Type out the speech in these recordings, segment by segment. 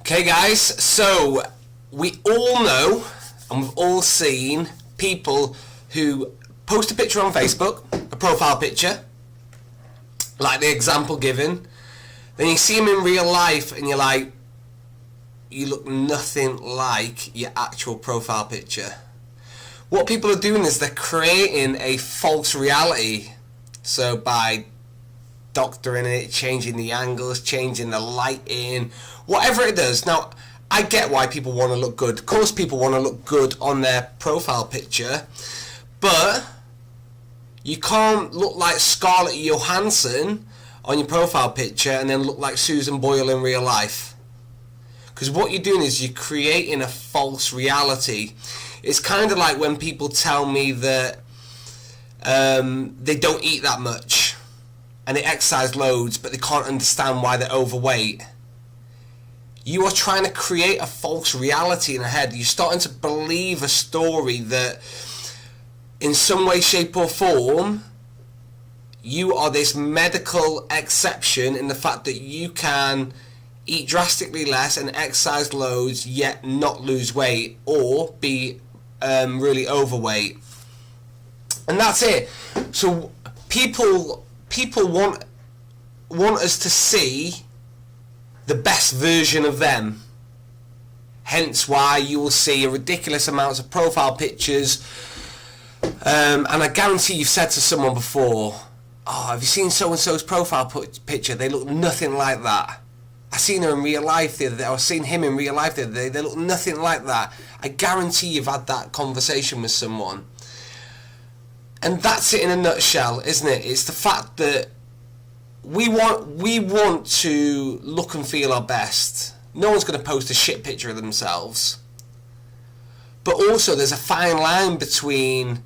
Okay guys, so we all know and we've all seen people who post a picture on Facebook, a profile picture, like the example given, then you see them in real life and you're like, you look nothing like your actual profile picture. What people are doing is they're creating a false reality. So by doctoring it, changing the angles, changing the lighting, whatever it does. Now, I get why people want to look good. Of course people want to look good on their profile picture, but you can't look like Scarlett Johansson on your profile picture and then look like Susan Boyle in real life. Because what you're doing is you're creating a false reality. It's kind of like when people tell me that they don't eat that much and they exercise loads, but they can't understand why they're overweight. You are trying to create a false reality in your head. You're starting to believe a story that in some way, shape or form, you are this medical exception in the fact that you can eat drastically less and exercise loads yet not lose weight or be really overweight. And that's it. So people want us to see the best version of them. Hence why you will see a ridiculous amounts of profile pictures. And I guarantee you've said to someone before, oh, have you seen so-and-so's profile picture? They look nothing like that. I seen her in real life the other day. I was seeing him in real life the other day. They look nothing like that. I guarantee you've had that conversation with someone. And that's it in a nutshell, isn't it? It's the fact that we want to look and feel our best. No one's going to post a shit picture of themselves. But also there's a fine line between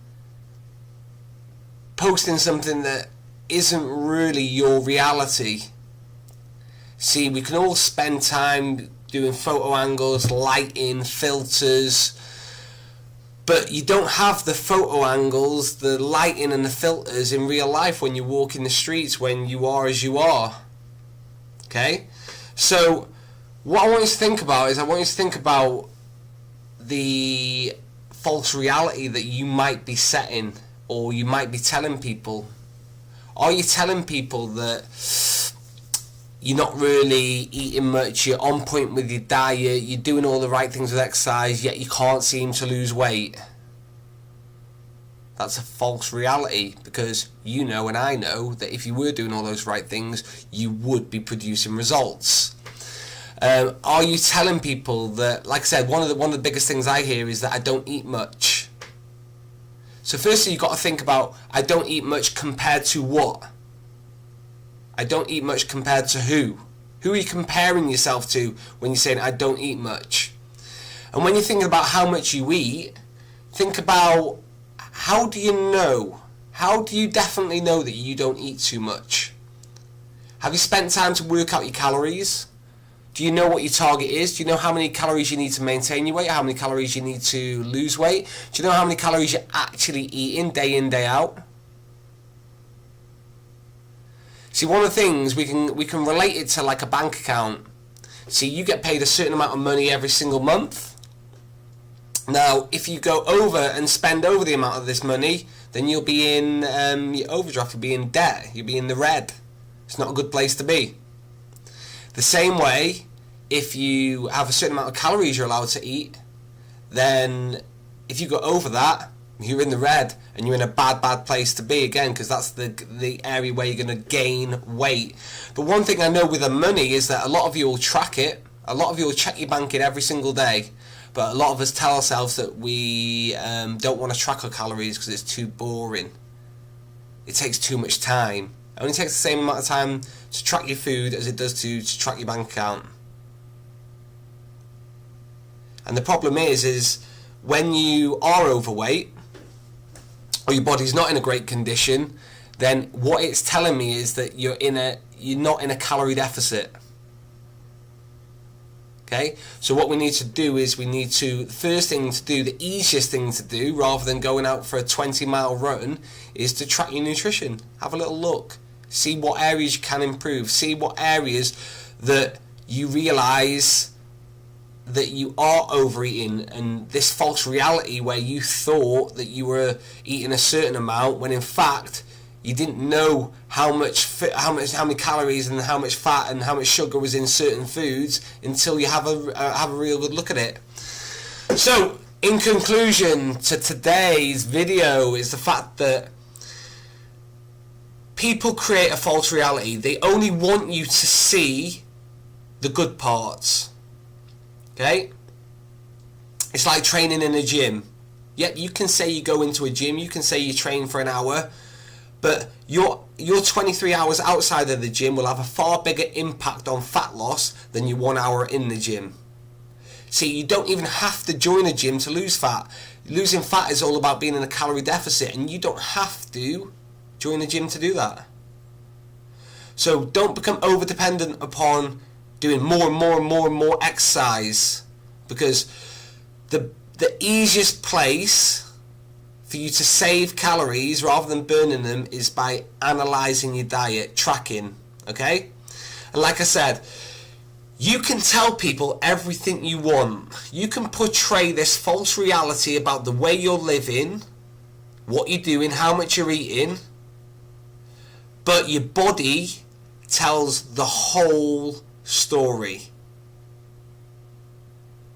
posting something that isn't really your reality. See, we can all spend time doing photo angles, lighting, filters, but you don't have the photo angles, the lighting and the filters in real life when you walk in the streets, when you are as you are. Okay? So what I want you to think about is I want you to think about the false reality that you might be setting or you might be telling people. Are you telling people that you're not really eating much, you're on point with your diet, you're doing all the right things with exercise, yet you can't seem to lose weight? That's a false reality, because you know and I know that if you were doing all those right things, you would be producing results. Are you telling people that, like I said, one of the biggest things I hear is that I don't eat much? So firstly, you've got to think about, I don't eat much compared to what? I don't eat much compared to who? Who are you comparing yourself to when you're saying I don't eat much? And when you're thinking about how much you eat, think about, how do you know? How do you definitely know that you don't eat too much? Have you spent time to work out your calories? Do you know what your target is? Do you know how many calories you need to maintain your weight? How many calories you need to lose weight? Do you know how many calories you're actually eating day in, day out? See, one of the things we can relate it to like a bank account. See, you get paid a certain amount of money every single month. Now, if you go over and spend over the amount of this money, then you'll be in your overdraft, you'll be in debt, you'll be in the red. It's not a good place to be. The same way, if you have a certain amount of calories you're allowed to eat, then if you go over that, you're in the red and you're in a bad place to be again, because that's the area where you're going to gain weight. But one thing I know with the money is that a lot of you will track it. A lot of you will check your banking every single day. But a lot of us tell ourselves that we don't want to track our calories because it's too boring. It takes too much time. It only takes the same amount of time to track your food as it does to track your bank account. And the problem is when you are overweight, or your body's not in a great condition, then what it's telling me is that you're not in a calorie deficit. Okay, so what we need to do is the first thing to do, the easiest thing to do, rather than going out for a 20-mile run, is to track your nutrition. Have a little look. See what areas you can improve. See what areas that you realise that you are overeating, and this false reality where you thought that you were eating a certain amount when in fact you didn't know how many calories and how much fat and how much sugar was in certain foods until you have a real good look at it. So in conclusion to today's video is the fact that people create a false reality. They only want you to see the good parts. Okay? It's like training in a gym. Yep, you can say you go into a gym, you can say you train for an hour, but your 23 hours outside of the gym will have a far bigger impact on fat loss than your 1 hour in the gym. See, you don't even have to join a gym to lose fat. Losing fat is all about being in a calorie deficit, and you don't have to join the gym to do that. So don't become over dependent upon doing more and more and more and more exercise, because the easiest place for you to save calories rather than burning them is by analysing your diet, tracking, okay? And like I said, you can tell people everything you want. You can portray this false reality about the way you're living, what you're doing, how much you're eating, but your body tells the whole story.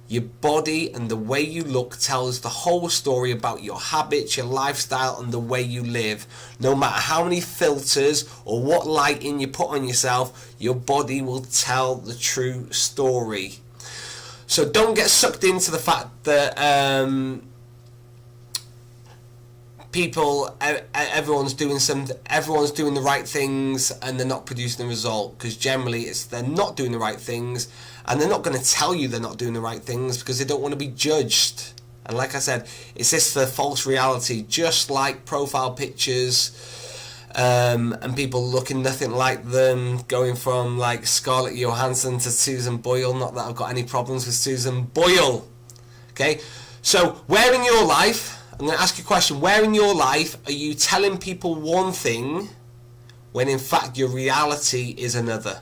Your body and the way you look tells the whole story about your habits, your lifestyle, and the way you live. No matter how many filters or what lighting you put on yourself, your body will tell the true story. So don't get sucked into the fact that everyone's doing the right things and they're not producing the result, because generally they're not doing the right things, and they're not going to tell you they're not doing the right things because they don't want to be judged. And like I said, it's this the false reality, just like profile pictures and people looking nothing like them, going from like Scarlett Johansson to Susan Boyle. Not that I've got any problems with Susan Boyle. Okay, so where in your life, I'm going to ask you a question, where in your life are you telling people one thing when in fact your reality is another?